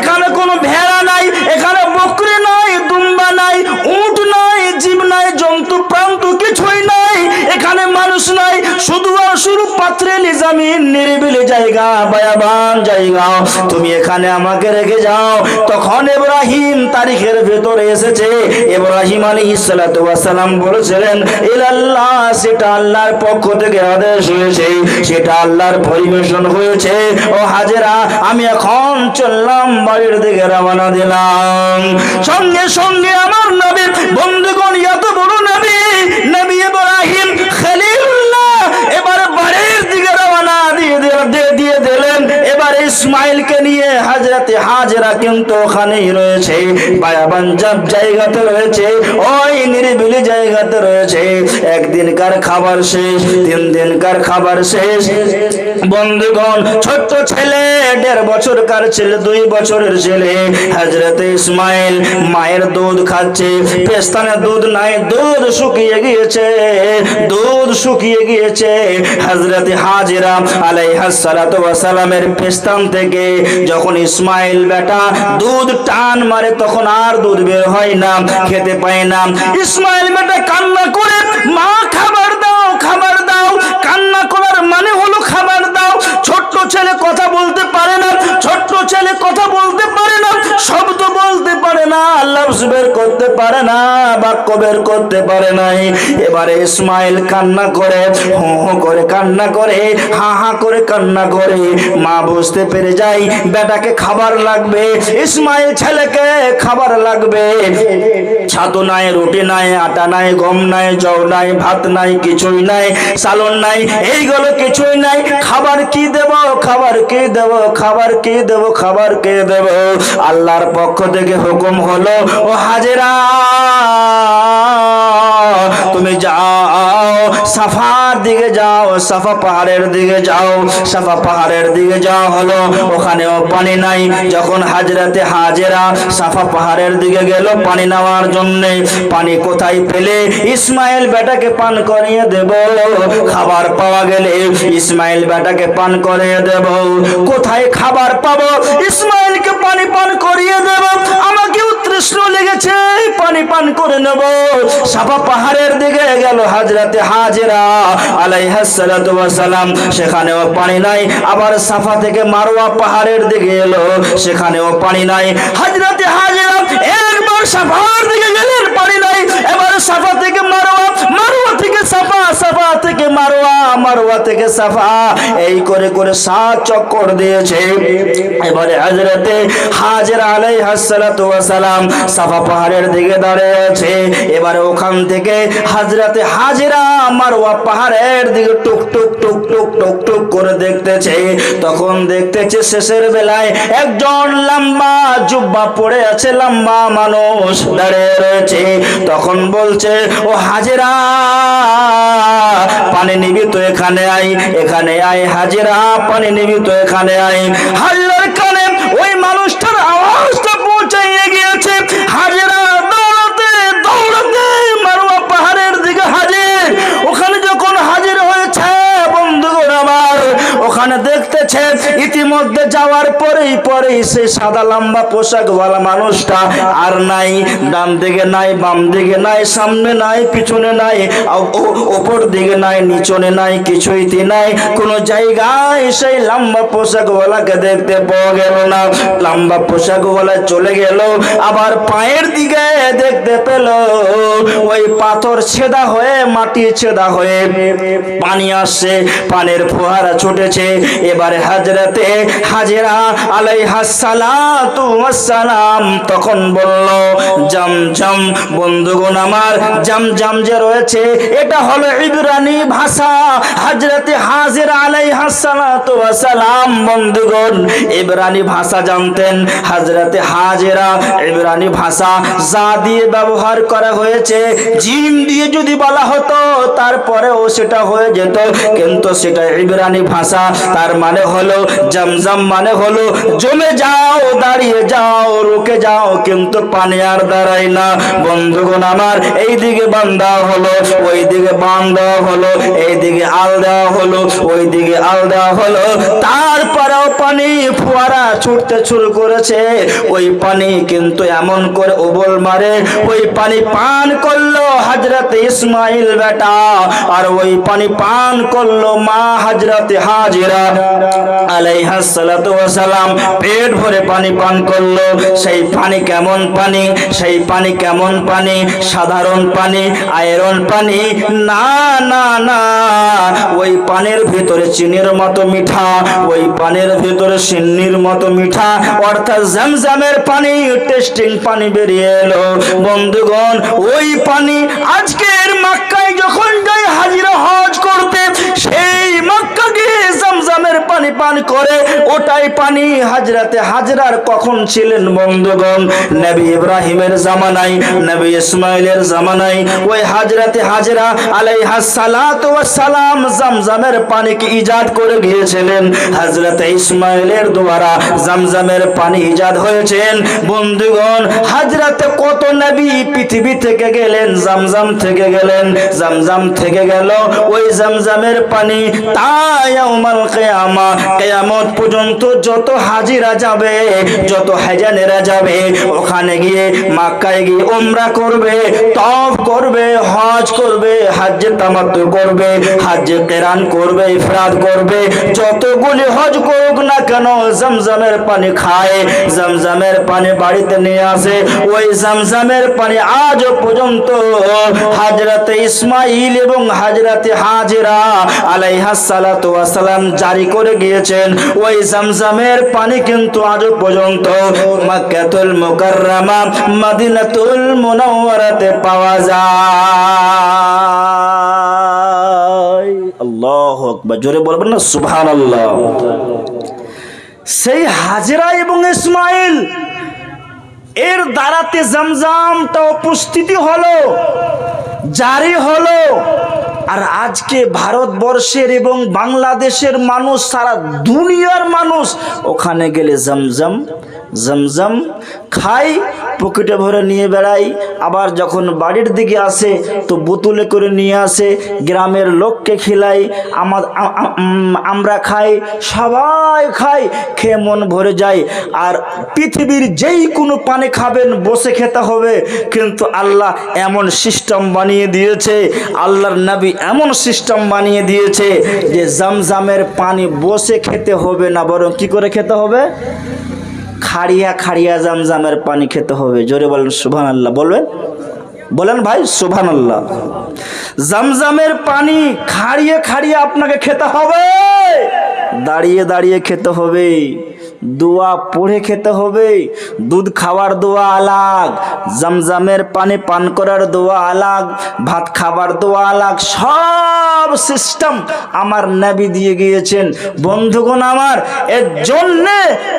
এখানে কোনো ভেড়া নাই, এখানে বকরি নাই, দুম্বা নাই, উট নাই, জীব নাই, জন্তু প্রান্ত কিছুই নাই, এখানে মানুষ নাই, শুধু আর শুধু পাত্রে নিজামিন নিরিবিলি জায়গা, বায়াবান জায়গা। তুমি এখানে আমাকে রেখে যাও। তখন ইব্রাহিম তারিখের ভেতরে এসেছে, ইব্রাহিম আলাইহিস সালাতু ওয়াস সালাম বলেছিলেন ইলাল্লাহ, সেটা আল্লাহর পক্ষ থেকে আদেশ হয়েছে, সেটা আল্লাহর পারমিশন হয়েছে। ও হাজেরা, আমি এখন চললাম, বাড়ির দিকে রওনা দিলাম। সঙ্গে সঙ্গে আমার নবী বন্ধুগণ, এত বড় নবী, নবী ইব্রাহিম খলিলুল্লাহ এবার বাড়ির দিকে রওনা দিয়ে দিলেন। এবার ইসমাইলকে নিয়ে হযরতে হাজেরা কিন্তু ওখানেই রয়েছে, বায়াবাঞ্জাব জায়গাতে রয়েছে, ওই নিরিবিলি জায়গাতে রয়েছে। একদিনকার খাবার শেষ, 3 দিনকার খাবার শেষ। বন্ধুগণ, ছোট্ট ছেলে, 1.5 বছরকার ছেলে, 2 বছরের ছেলে হযরতে ইসমাইল মায়ের দুধ খাচ্ছে। পেস্তানে দুধ নাই, দুধ শুকিয়ে গিয়েছে, দুধ শুকিয়ে গিয়েছে। হযরতে হাজেরা আলাইহাস সালাতু ওয়াস সালামের পেস্তান থেকে যখন ইসমাইল বেটা দুধ টান মারে, তখন আর দুধ বের হয় না, খেতে পায় না। ইসমাইল বেটা কান্না করে, মা খাবার দাও, খাবার দাও। কান্না করার মানে হলো খাবার দাও। ছোট্ট ছেলে কথা বলতে পারে না, ছোট্ট ছেলে কথা বলতে পারে না, শব্দ বলতে পারে না, লফজ বের করতে পারে না, বাক্য বের করতে পারে নাই। এবারে ইসমাইল কান্না করে, হো হো করে কান্না করে, হা হা করে কান্না করে। মা বুঝতে পেরে যায় বেটাকে খাবার লাগবে, ইসমাইল ছেলেকে খাবার লাগবে। ছাতু নাই, রুটি নাই, আটা নাই, গম নাই, জও নাই, ভাত নাই, কিছুই নাই, সালন নাই, এইগুলো কিছুই নাই। খাবার কি দেব, খাবার কি দেব, খাবার কি দেব, খাবার কে দেব? আল্লাহর পক্ষ থেকে হুকুম হলো, ও হাজেরা তুমি যাও, সাফার দিকে যাও, সাফা পাহাড়ের দিকে যাও। সাফা পাহাড়ের দিকে যাওয়া হলো, ওখানেও পানি নাই। যখন হযরতে হাজেরা সাফা পাহাড়ের দিকে গেল পানি নেওয়ার জন্য, পানি কোথায় পেলে ইসমাইল বেটাকে পান করিয়ে দেব। খাবার পাওয়া গেলে ইসমাইল বেটাকে পান করিয়ে দেব। কোথায় খাবার পাবো, ইসমাইলকে পানি পান করিয়ে দেব। আমাকেও তৃষ্ণ লেগেছে, পানি পান করে নেব। সাফা পাহাড়ের দিকে গেল হযরতে হাজেরা আলাইহাস সালাতু ওয়াস সালাম, সেখানেও পানি নাই। আবার সাফা থেকে মারওয়া পাহাড়ের দিকে এলো, সেখানেও পানি নাই। হযরতে হাজেরা একবার সাফার দিকে গেলেন, পানি নাই। এবার সাফা থেকে মারওয়া, মারওয়া থেকে সাফা, সাফা থেকে মারওয়া, মারওয়া থেকে সাফা, এই করে করে 7 চক্কর দিয়েছে। এবারে হযরতে হাজেরা আলাইহাস সালাতু ওয়াস সালাম সাফা পাহাড়ের দিকে দাঁড়িয়ে আছে। এবারে ওখান থেকে হযরতে হাজেরা মারওয়া পাহাড়ের দিকে টুক টুক টুক টুক টুক টুক করে দেখতেছে। তখন দেখতেছে শেষের বেলায় একজন লম্বা জুব্বা পরে আছে, লম্বা মানুষ দাঁড়িয়ে রয়েছে। তখন বলছে, ও হাজেরা পানি নিবি তো এখানে আয়, এখানে আয় হাজেরা, পানি নিবি তো এখানে আয়। হাজেরার কানে ওই মানুষটার আওয়াজটা পৌঁছাইয়ে গিয়েছে। হাজেরা দৌড়াতে দৌড়াতে মারওয়া পাহাড়ের দিকে হাজির। ওখানে যখন হাজির হয়েছে বন্ধুগণ আমার, ওখানে দেখতেছে ইতিমধ্যে যাওয়ার পরেই সেই সাদা লম্বা পোশাকওয়ালা মানুষটা আর নাই। ডান দিকে নাই, বাম দিকে নাই, সামনে নাই, পিছনে নাই, উপর দিকে নাই, নিচনে নাই, কিছুইতে নাই। কোন জায়গায় সেই লম্বা পোশাকওয়ালাকে দেখতে পাওয়া গেল না। লম্বা পোশাকওয়ালা চলে গেল। আবার পায়ের দিকে দেখতে পেল ওই পাথর ছেদা হয়ে, মাটি ছেদা হয়ে পানি আসছে, পানির ফোয়ারা ছুটেছে। এবারে হযরতে হাজেরা আলাইহাস সালাতু ওয়াস সালাম তখন বলল, জমজম। বন্ধুগণ আমার, জমজম যে রয়েছে এটা হলো ইব্রানি ভাষা। হযরতে হাজেরা আলাইহাস সালাতু ওয়াস সালাম বন্ধুগণ ইব্রানি ভাষা জানতেন। হযরতে হাজেরা ইব্রানি ভাষা যা দিয়ে ব্যবহার করা হয়েছে, জিম দিয়ে যদি বলা হতো তারপরেও সেটা হয়ে যেত, কিন্তু সেটা ইব্রানি ভাষা। তার মানে হলো জমজম মানে হলো জমে যাও, দাঁড়িয়ে যাও, রুকে যাও, কিন্তু পানি আর দাঁড়ায় না। বন্ধুগণ আমার, এইদিকে বান দেওয়া হলো, ওইদিকে বান দেওয়া হলো, এইদিকে আল দেওয়া হলো, ওইদিকে আল দেওয়া হলো, তারপরেও পানি ফোয়ারা ছুটতে শুরু করেছে। ওই পানি কিন্তু এমন করে উবল মারে, ওই পানি পান করলো হযরত ইসমাইল বেটা, আর ওই পানি পান করলো মা হযরত হাজেরা আলাইহিস সালাতু ওয়াস সালাম। পেট ভরে পানি পান করলো। সেই পানি কেমন পানি? সেই পানি কেমন পানি? সাধারণ পানি, আয়রন পানি না, না, না। ওই পানির ভিতরে চিনির মতো মিঠা, ওই পানির ভিতরে সিন্নির মতো মিঠা, অর্থাৎ জমজমের পানি, টেস্টিং পানি বেরিয়ে এলো। বন্ধুগণ, ওই পানি আজকের মক্কায় যখন যায় হাজিরা হজ করতে, সেই মক্কা গিয়ে জমজমের পানি পান করে। ওটাই পানি হযরতে হাজরার কখন ছিলেন বন্ধুগণ? নবী ইব্রাহিমের জামানায়, নবী ইসমাইলের জামানায় ওই হযরতে হাজরা আলাইহিস সালাতু ওয়াস সালাম জমজমের পানিকে ইজাদ করে গিয়েছিলেন। হযরতে ইসমাইলের দ্বারা জমজমের পানি ইজাদ হয়েছেন। বন্ধুগণ, হযরতে কত নবী পৃথিবী থেকে গেলেন, জমজম থেকে গেলেন, জমজম থেকে গেল ওই জমজমের পানি। তাই ইয়াউমুল কিয়ামা, কিয়ামত পর্যন্ত যত হাজিরা যাবে, যত হাজানেরা যাবে, ওখানে গিয়ে মক্কায় গিয়ে উমরা করবে, তওয়াফ করবে, হজ করবে, হজ্জে তামাত্তু করবে, হজ্জে কিরান করবে, ইফরাদ করবে, যতগুলি হজ করুক না কেন, জমজমের পানি খায়, জমজমের পানি বাড়িতে নিয়ে আসে। ওই জমজমের পানি আজ পর্যন্ত হযরতে ইসমাইল এবং হযরতে হাজেরা আলাইহিস সালাতু ওয়াস সালাম জারি করে গিয়েছেন। ওই জমজমের পানি কিন্তু আজ পর্যন্ত মক্কাতুল মুকাররমা, মদিনাতুল মুনাওয়ারাতে পাওয়া যায়। আল্লাহু আকবার, জোরে বলবেন না সুবহানাল্লাহ। সেই হাজেরা এবং ইসমাইল এর দ্বারাতে জমজমটা উপস্থিতি হলো, জারি হলো। আর আজকে ভারতবর্ষের এবং বাংলাদেশের মানুষ, সারা দুনিয়ার মানুষ ওখানে গেলে জমজম জমজম খাই, পকেটে ভরে নিয়ে বেড়াই, আবার যখন বাড়ির দিকে আসে তো বোতলে করে নিয়ে আসে, গ্রামের লোককে খিলাই, আমরা খাই, সবাই খাই, খেয়ে মন ভরে যায়। আর পৃথিবীর যেই কোনো পানি খাবেন বসে খেতে হবে, কিন্তু আল্লাহ এমন সিস্টেম বানিয়ে দিয়েছে, আল্লাহর নবী এমন সিস্টেম বানিয়ে দিয়েছে যে জমজমের পানি বসে খেতে হবে না, বরং কি করে খেতে হবে? খাড়িয়া খাড়িয়া জমজমের পানি খেতে হবে। জোরে বলেন সুবহানাল্লাহ, বলবেন, বলেন ভাই সুবহানাল্লাহ। জমজমের পানি খাড়িয়ে খাড়িয়ে আপনাকে খেতে হবে, দাঁড়িয়ে দাঁড়িয়ে খেতে হবে, দোয়া পড়ে খেতে হবে। দুধ খাওয়ার দোয়া আলাগ, জমজমের পানি পান করার দোয়া আলাগ, ভাত খাবার দোয়া আলাগ, সব সিস্টেম আমার নবী দিয়ে গিয়েছেন। বন্ধুগণ আমার, এর জন্যে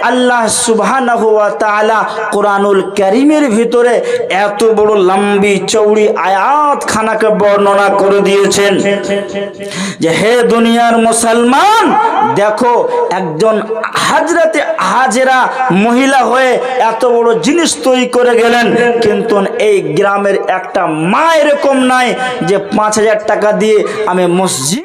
আল্লাহ সুবহানাহু ওয়া তাআলা কোরআনুল কারীমের ভিতরে এত বড় লম্বি চৌড়ি আয়াত খানাকে বর্ণনা করে দিয়েছেন যে হে দুনিয়ার মুসলমান, দেখো একজন হযরতে হাজেরা মহিলা হয়ে এত বড় জিনিস তৈরি করে গেলেন, কিন্তু এই গ্রামের একটা মা এরকম নাই যে 5,000 টাকা দিয়ে আমি মসজিদ